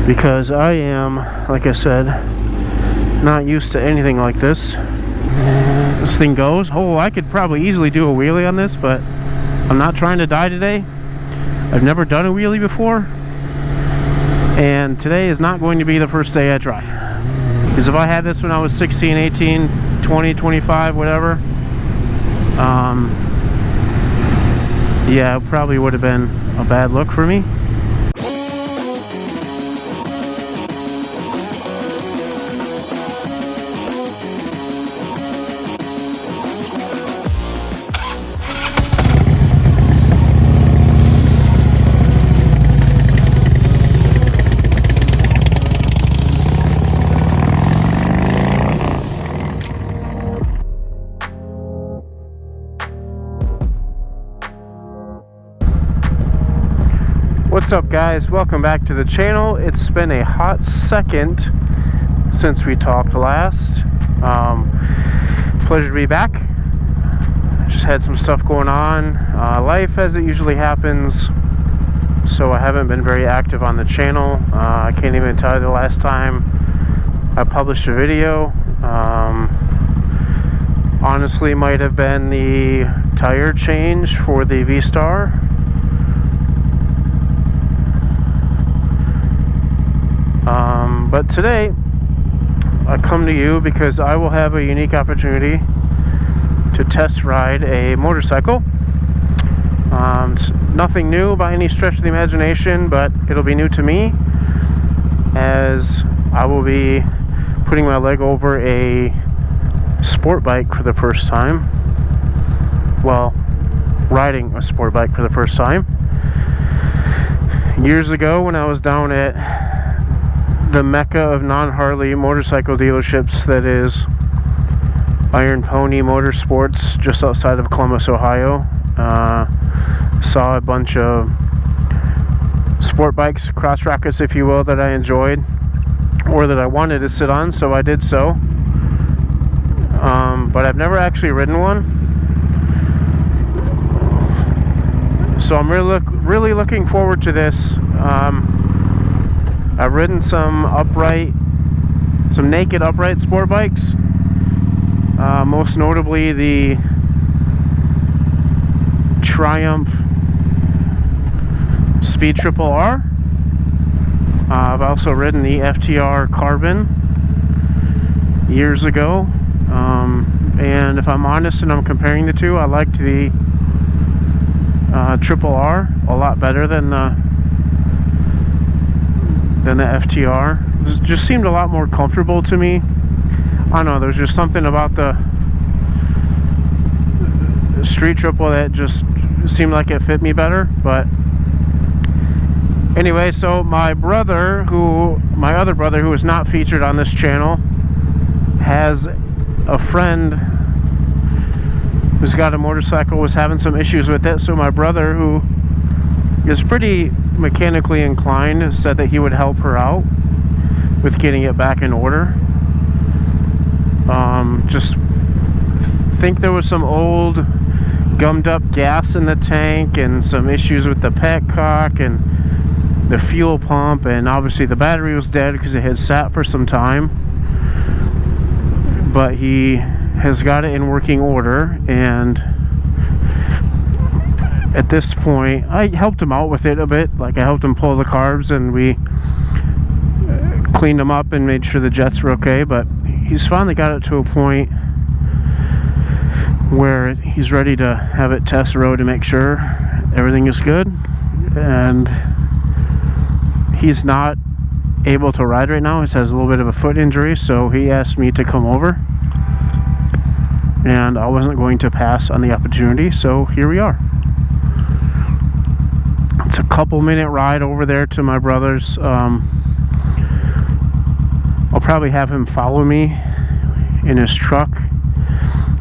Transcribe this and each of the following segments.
because I am, like I said, not used to anything like this. This thing goes. Oh, I could probably easily do a wheelie on this, but I'm not trying to die today. I've never done a wheelie before, and today is not going to be the first day I try. Because if I had this when I was 16, 18, 20, 25, whatever, yeah, it probably would have been a bad look for me. What's up, guys? Welcome back to the channel. It's been a hot second since we talked last. Pleasure to be back. Just had some stuff going on, life as it usually happens, so I haven't been very active on the channel. I can't even tell you the last time I published a video. Honestly, might have been the tire change for the V-Star. But today I come to you because I will have a unique opportunity to test ride a motorcycle. It's nothing new by any stretch of the imagination, but it'll be new to me, as I will be putting my leg over a sport bike for the first time. Well, riding a sport bike for the first time. Years ago, when I was down at the mecca of non-Harley motorcycle dealerships, that is Iron Pony Motorsports, just outside of Columbus, Ohio, saw a bunch of sport bikes, cross rockets if you will, that I enjoyed or that I wanted to sit on, so I did so. But I've never actually ridden one, so I'm really looking forward to this. I've ridden some naked upright sport bikes, most notably the Triumph Speed Triple R. I've also ridden the FTR Carbon years ago, and if I'm honest and I'm comparing the two, I liked the Triple R a lot better than the FTR. It just seemed a lot more comfortable to me. I don't know, there's just something about the Street Triple that just seemed like it fit me better. But anyway, so my other brother who is not featured on this channel has a friend who's got a motorcycle, was having some issues with it. So my brother, who is pretty mechanically inclined, said that he would help her out with getting it back in order. Just think there was some old gummed up gas in the tank and some issues with the petcock and the fuel pump, and obviously the battery was dead because it had sat for some time. But he has got it in working order, and at this point I helped him out with it a bit. Like, I helped him pull the carbs, and we cleaned them up and made sure the jets were okay. But he's finally got it to a point where he's ready to have it test road to make sure everything is good, and he's not able to ride right now. He has a little bit of a foot injury, so he asked me to come over, and I wasn't going to pass on the opportunity, so here we are. It's a couple-minute ride over there to my brother's. I'll probably have him follow me in his truck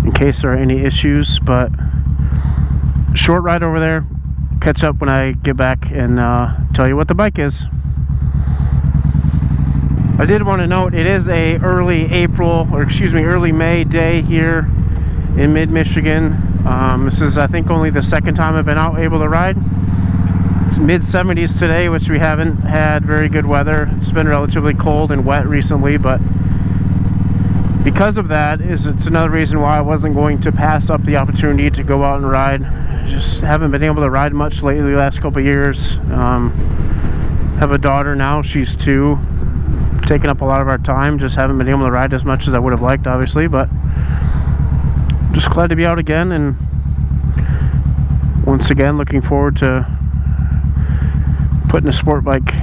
in case there are any issues, but short ride over there. Catch up when I get back and tell you what the bike is. I did want to note, it is a early May day here in mid-Michigan. This is, I think, only the second time I've been out able to ride. It's mid-70s today, which we haven't had very good weather. It's been relatively cold and wet recently, but because of that, it's another reason why I wasn't going to pass up the opportunity to go out and ride. Just haven't been able to ride much lately the last couple of years. Have a daughter now, she's 2, taking up a lot of our time. Just haven't been able to ride as much as I would have liked, obviously, but just glad to be out again, and once again looking forward to putting a sport bike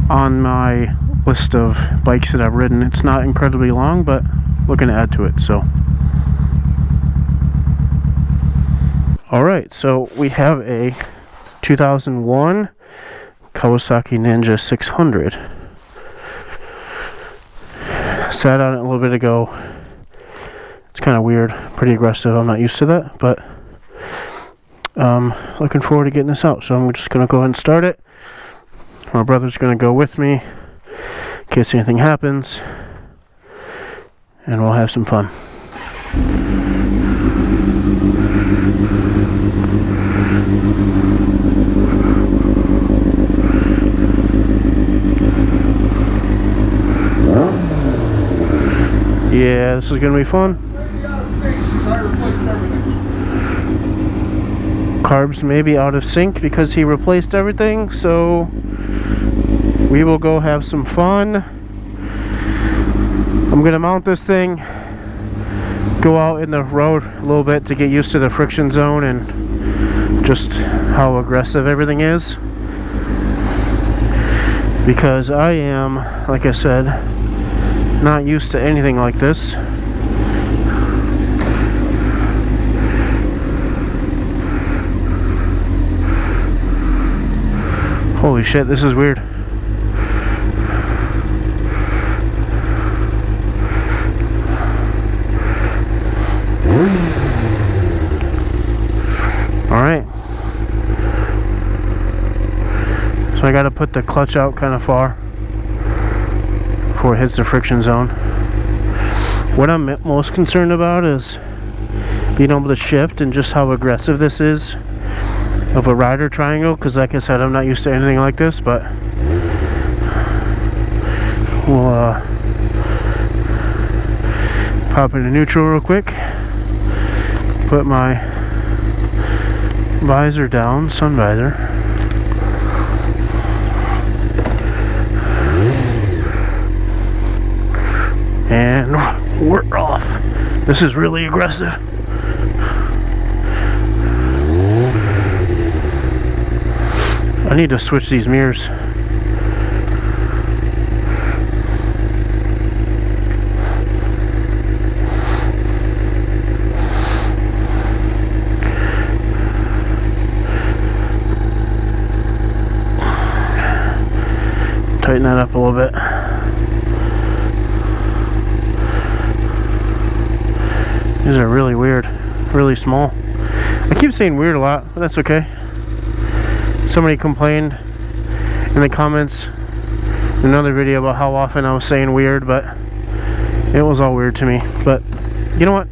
on my list of bikes that I've ridden. It's not incredibly long, but looking to add to it. So alright, so we have a 2001 Kawasaki Ninja 600. Sat on it a little bit ago. It's kind of weird, pretty aggressive. I'm not used to that, but looking forward to getting this out. So I'm just going to go ahead and start it. My brother's going to go with me in case anything happens, and we'll have some fun. Yeah, this is going to be fun. Carbs may be out of sync because he replaced everything, so we will go have some fun. I'm going to mount this thing, go out in the road a little bit to get used to the friction zone and just how aggressive everything is, because I am, like I said, not used to anything like this. Holy shit, this is weird. Alright. So I gotta put the clutch out kind of far before it hits the friction zone. What I'm most concerned about is being able to shift and just how aggressive this is of a rider triangle, because like I said, I'm not used to anything like this, but we'll pop into neutral real quick, put my visor down, sun visor, and we're off. This is really aggressive. I need to switch these mirrors. Tighten that up a little bit. These are really weird, really small. I keep saying weird a lot, but that's okay. Somebody complained in the comments in another video about how often I was saying weird, but it was all weird to me. But you know what?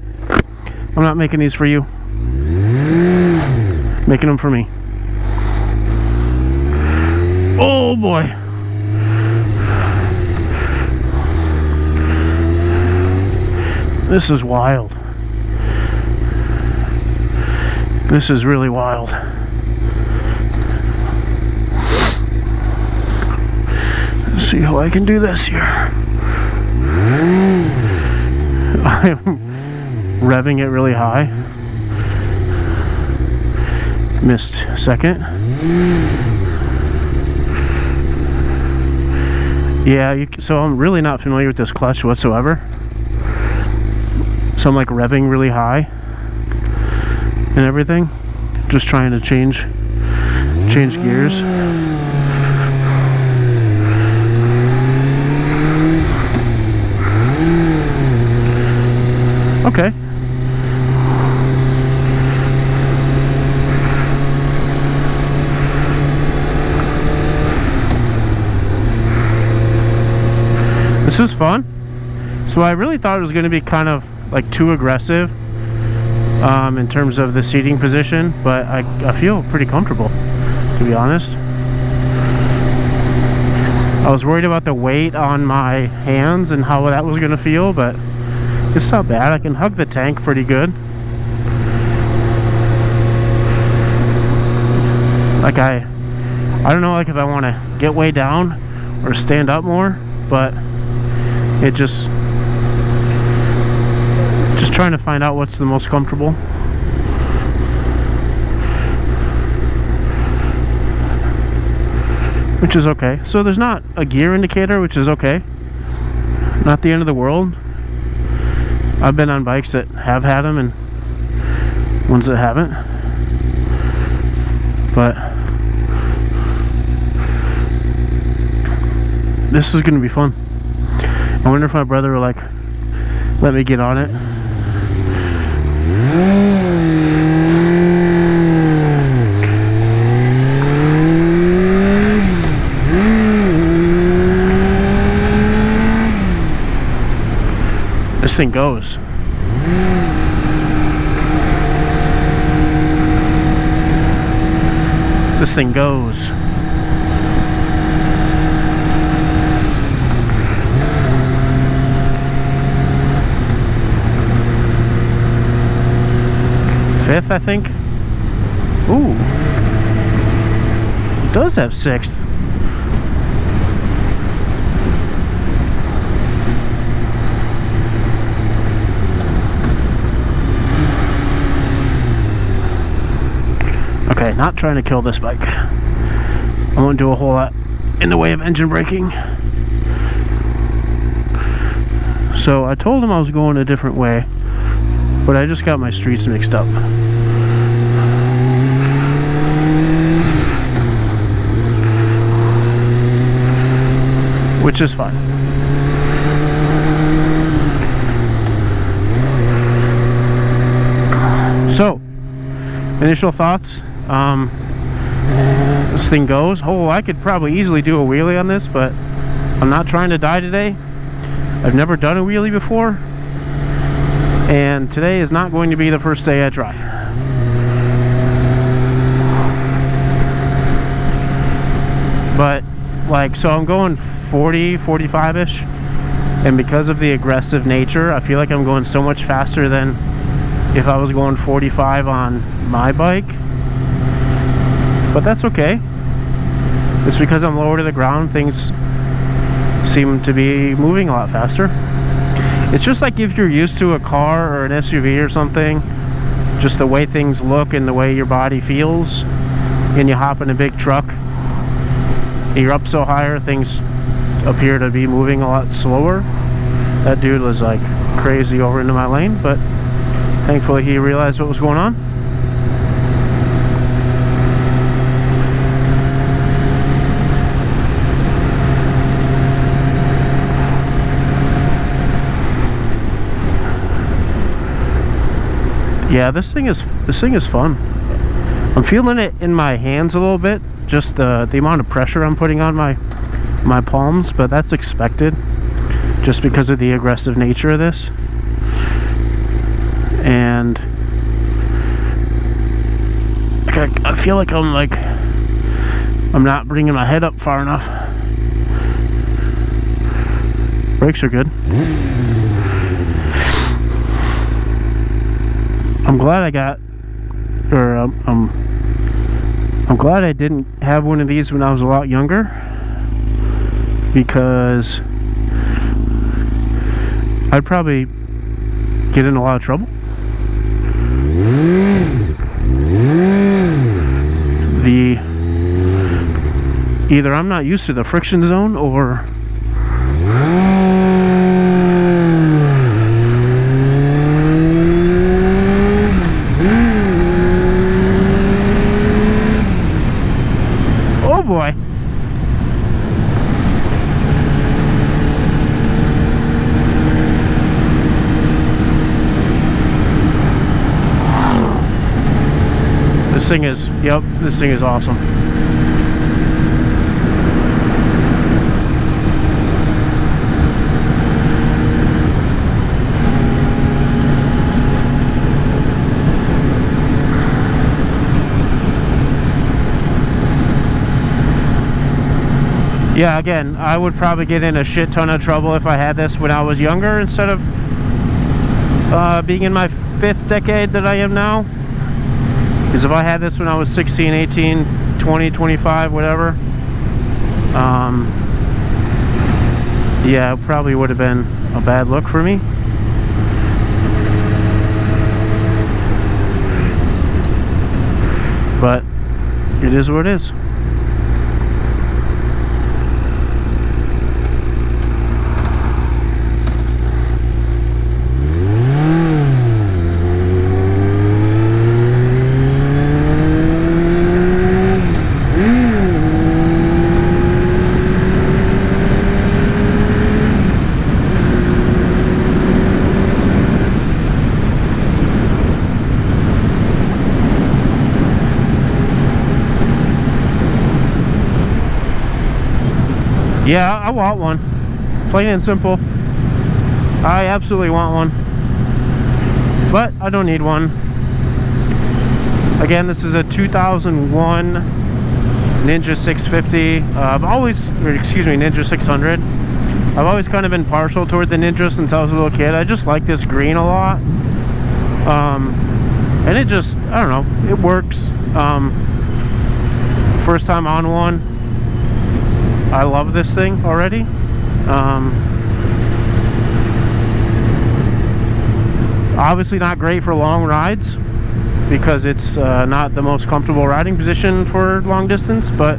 I'm not making these for you. I'm making them for me. Oh boy. This is wild. This is really wild. Let's see how I can do this here. I'm revving it really high. Missed second. Yeah, so I'm really not familiar with this clutch whatsoever. So I'm like revving really high and everything, just trying to change gears. Okay. This is fun. So I really thought it was going to be kind of like too aggressive in terms of the seating position, but I feel pretty comfortable, to be honest. I was worried about the weight on my hands and how that was going to feel, but it's not bad. I can hug the tank pretty good. Like I don't know, like if I want to get way down or stand up more, but it just trying to find out what's the most comfortable. Which is okay. So there's not a gear indicator, which is okay. Not the end of the world. I've been on bikes that have had them and ones that haven't. But this is going to be fun. I wonder if my brother will like let me get on it. This thing goes. This thing goes. Fifth, I think. Ooh. It does have sixth. Okay, not trying to kill this bike. I won't do a whole lot in the way of engine braking. So I told him I was going a different way, but I just got my streets mixed up. Which is fine. So, initial thoughts. This thing goes. Oh, I could probably easily do a wheelie on this, but I'm not trying to die today. I've never done a wheelie before, and today is not going to be the first day I try. But like, so I'm going 40, 45-ish, and because of the aggressive nature, I feel like I'm going so much faster than if I was going 45 on my bike. But that's okay. It's because I'm lower to the ground, things seem to be moving a lot faster. It's just like if you're used to a car or an SUV or something, just the way things look and the way your body feels, and you hop in a big truck, you're up so higher, things appear to be moving a lot slower. That dude was like crazy over into my lane, but thankfully he realized what was going on. Yeah, this thing is fun. I'm feeling it in my hands a little bit, just the amount of pressure I'm putting on my palms, but that's expected just because of the aggressive nature of this. And I feel like I'm not bringing my head up far enough. Brakes are good. I'm glad I'm glad I didn't have one of these when I was a lot younger, because I'd probably get in a lot of trouble. Either I'm not used to the friction zone, or oh boy. This thing is awesome. Yeah, again, I would probably get in a shit ton of trouble if I had this when I was younger instead of being in my 5th decade that I am now. Because if I had this when I was 16, 18, 20, 25, whatever, yeah, it probably would have been a bad look for me. But it is what it is. Yeah, I want one. Plain and simple. I absolutely want one. But I don't need one. Again, this is a 2001 Ninja 650. Ninja 600. I've always kind of been partial toward the Ninja since I was a little kid. I just like this green a lot. And it just, I don't know, it works. First time on one. I love this thing already. Obviously not great for long rides because it's not the most comfortable riding position for long distance, but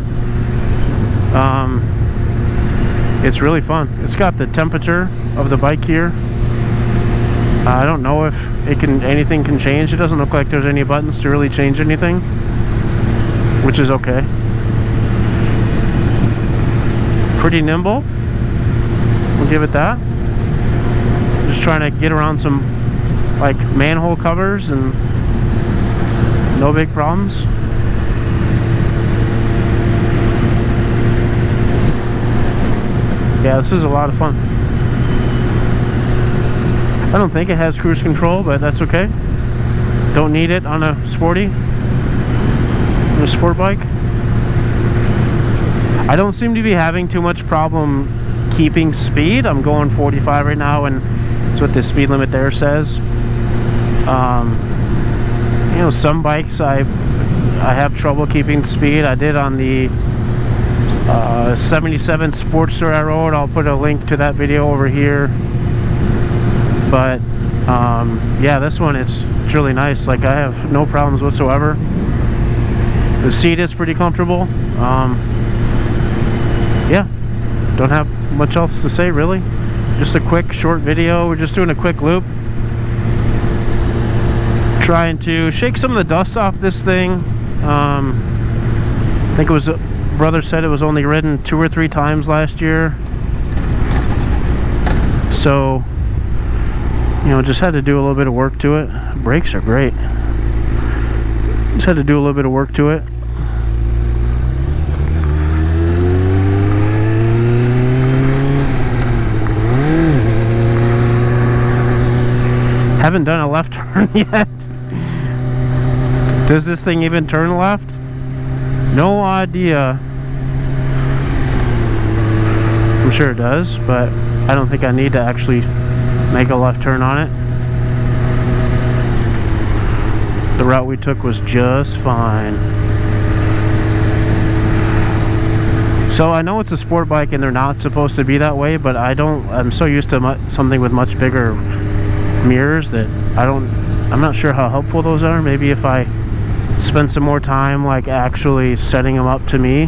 it's really fun. It's got the temperature of the bike here. I don't know if anything can change. It doesn't look like there's any buttons to really change anything, which is okay. Pretty nimble, we'll give it that. Just trying to get around some like manhole covers and no big problems. Yeah, this is a lot of fun. I don't think it has cruise control, but that's okay. Don't need it on a sport bike. I don't seem to be having too much problem keeping speed. I'm going 45 right now, and that's what the speed limit there says. You know, some bikes I have trouble keeping speed. I did on the 77 Sportster I rode. I'll put a link to that video over here. But yeah, this one it's really nice. Like, I have no problems whatsoever. The seat is pretty comfortable. Yeah, don't have much else to say really. Just a quick short video. We're just doing a quick loop, trying to shake some of the dust off this thing. I think it was, brother said it was only ridden 2 or 3 times last year, so you know, just had to do a little bit of work to it. Brakes are great. Just had to do a little bit of work to it. Haven't done a left turn yet. Does this thing even turn left? No idea. I'm sure it does, but I don't think I need to actually make a left turn on it. The route we took was just fine. So I know it's a sport bike and they're not supposed to be that way, but I'm so used to something with much bigger mirrors that I'm not sure how helpful those are. Maybe if I spend some more time like actually setting them up to me,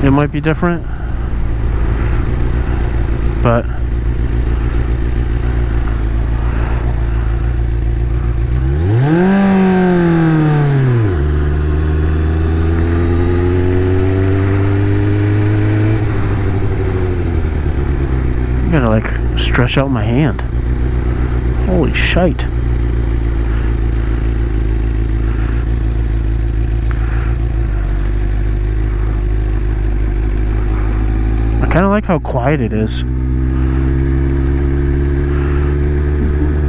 it might be different. But I'm gonna like stretch out my hand. Holy shite. I kind of like how quiet it is.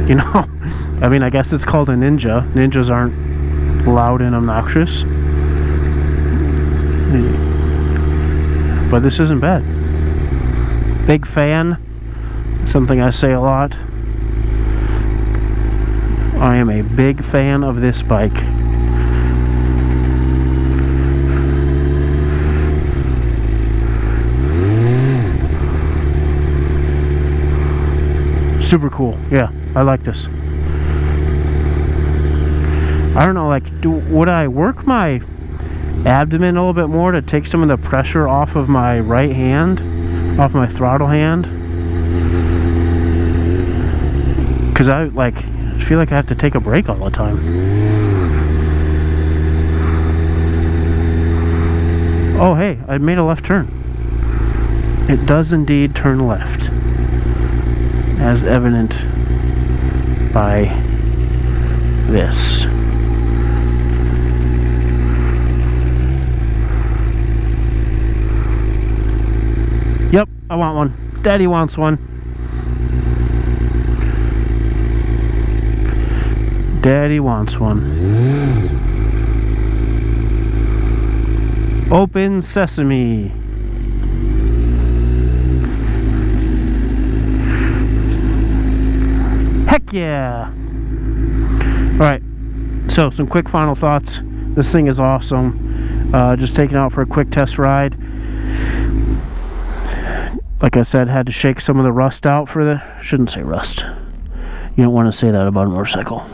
You know, I mean, I guess it's called a Ninja. Ninjas aren't loud and obnoxious. but this isn't bad. Big fan, something I say a lot. I am a big fan of this bike. Super cool. Yeah, I like this. I don't know, like, would I work my abdomen a little bit more to take some of the pressure off of my right hand, off my throttle hand? Because I feel like I have to take a break all the time. Oh, hey, I made a left turn. It does indeed turn left, as evident by this. Yep, I want one. Daddy wants one. Daddy wants one. Open sesame. Heck yeah! Alright, so some quick final thoughts. This thing is awesome. Just taking it out for a quick test ride. Like I said, had to shake some of the rust out for the... Shouldn't say rust. You don't want to say that about a motorcycle.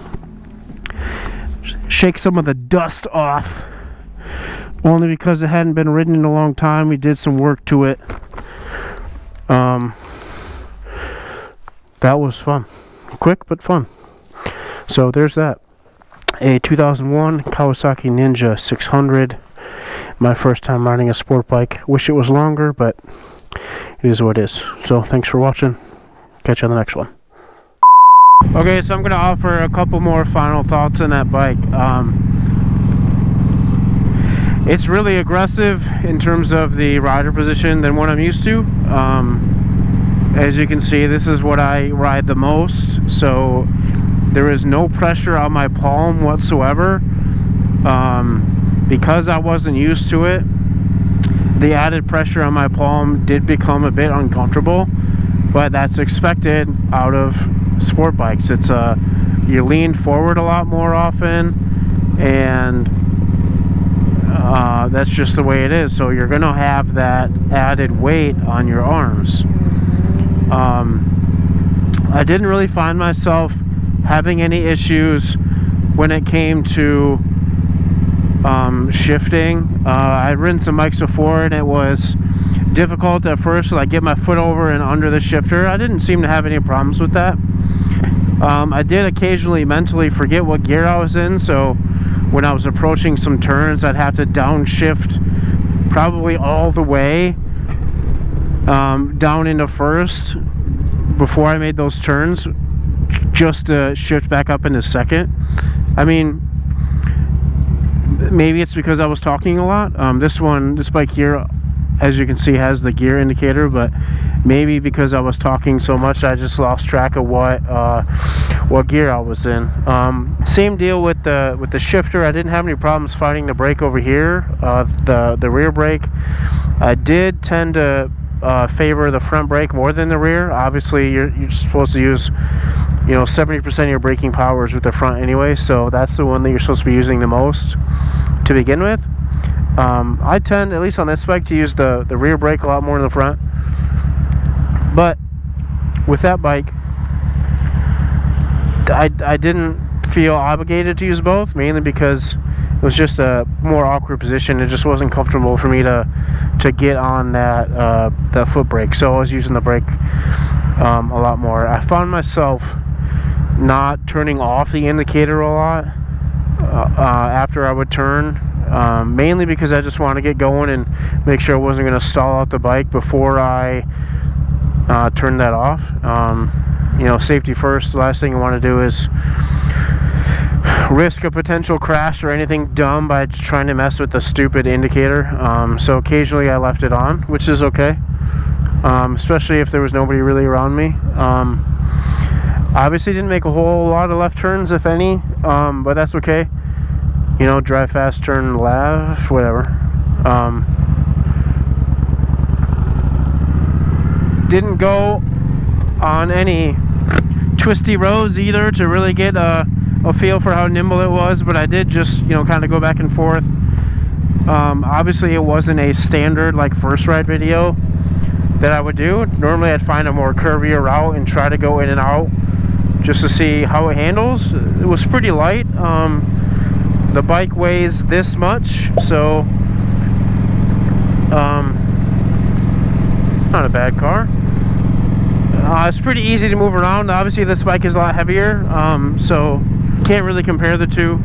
Shake some of the dust off. Only because it hadn't been ridden in a long time. We did some work to it. That was fun. Quick but fun. So there's that. A 2001 Kawasaki Ninja 600. My first time riding a sport bike. Wish it was longer, but it is what it is. So thanks for watching. Catch you on the next one. Okay, so I'm going to offer a couple more final thoughts on that bike. It's really aggressive in terms of the rider position than what I'm used to. As you can see, this is what I ride the most, so there is no pressure on my palm whatsoever. Because I wasn't used to it, the added pressure on my palm did become a bit uncomfortable, but that's expected out of sport bikes. It's you lean forward a lot more often, and that's just the way it is. So you're gonna have that added weight on your arms. I didn't really find myself having any issues when it came to shifting. I've ridden some bikes before and it was difficult at first to like get my foot over and under the shifter. I didn't seem to have any problems with that. I did occasionally mentally forget what gear I was in, so when I was approaching some turns I'd have to downshift probably all the way down into first before I made those turns, just to shift back up into second. I mean, maybe it's because I was talking a lot. This bike here, as you can see, has the gear indicator, but maybe because I was talking so much I just lost track of what gear I was in. Same deal with the shifter. I didn't have any problems finding the brake over here, the rear brake. I did tend to favor the front brake more than the rear. Obviously you're supposed to use 70% of your braking powers with the front anyway, so that's the one that you're supposed to be using the most to begin with. I tend, at least on this bike, to use the rear brake a lot more than the front. But with that bike, I didn't feel obligated to use both, mainly because it was just a more awkward position. It just wasn't comfortable for me to get on that foot brake, so I was using the brake a lot more. I found myself not turning off the indicator a lot after I would turn, mainly because I just want to get going and make sure I wasn't going to stall out the bike before I turned that off. Safety first. The last thing you want to do is risk a potential crash or anything dumb by trying to mess with the stupid indicator. So occasionally I left it on, which is okay, especially if there was nobody really around me. Obviously didn't make a whole lot of left turns, if any, but that's okay. Drive fast, turn left, whatever. Didn't go on any twisty roads either to really get a feel for how nimble it was, but I did just, you know, kind of go back and forth. Obviously it wasn't a standard like first ride video that I would do. Normally I'd find a more curvier route and try to go in and out just to see how it handles. It was pretty light. The bike weighs this much, so not a bad car. It's pretty easy to move around. Obviously this bike is a lot heavier, so can't really compare the two,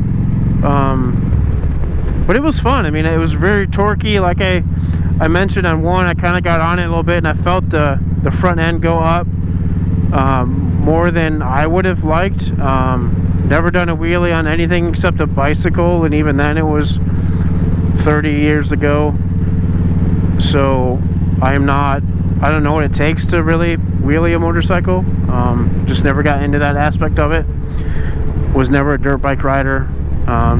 but it was fun. I mean, it was very torquey. Like I mentioned on one, I kind of got on it a little bit and I felt the front end go up more than I would have liked. Never done a wheelie on anything except a bicycle, and even then it was 30 years ago, so I don't know what it takes to really wheelie a motorcycle. Just never got into that aspect of it. Was never a dirt bike rider.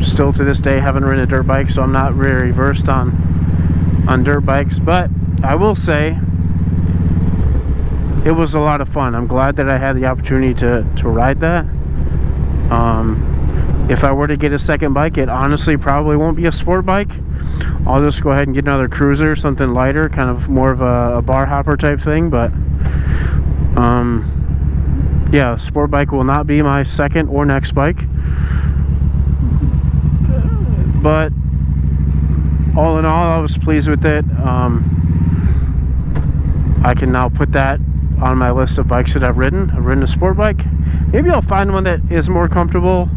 Still to this day haven't ridden a dirt bike, so I'm not very versed on dirt bikes, but I will say it was a lot of fun. I'm glad that I had the opportunity to ride that. If I were to get a second bike, it honestly probably won't be a sport bike. I'll just go ahead and get another cruiser, something lighter, kind of more of a bar hopper type thing. But yeah, sport bike will not be my second or next bike. But all in all, I was pleased with it. I can now put that on my list of bikes that I've ridden. I've ridden a sport bike. Maybe I'll find one that is more comfortable,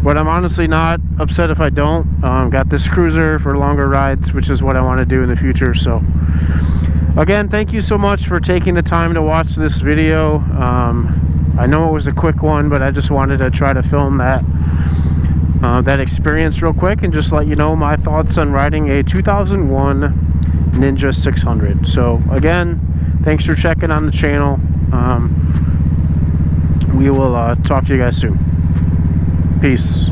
but I'm honestly not upset if I don't. Got this cruiser for longer rides, which is what I want to do in the future. So again, thank you so much for taking the time to watch this video. I know it was a quick one, but I just wanted to try to film that experience real quick and just let you know my thoughts on riding a 2001 Ninja 600. So again, thanks for checking on the channel. We will talk to you guys soon. Peace.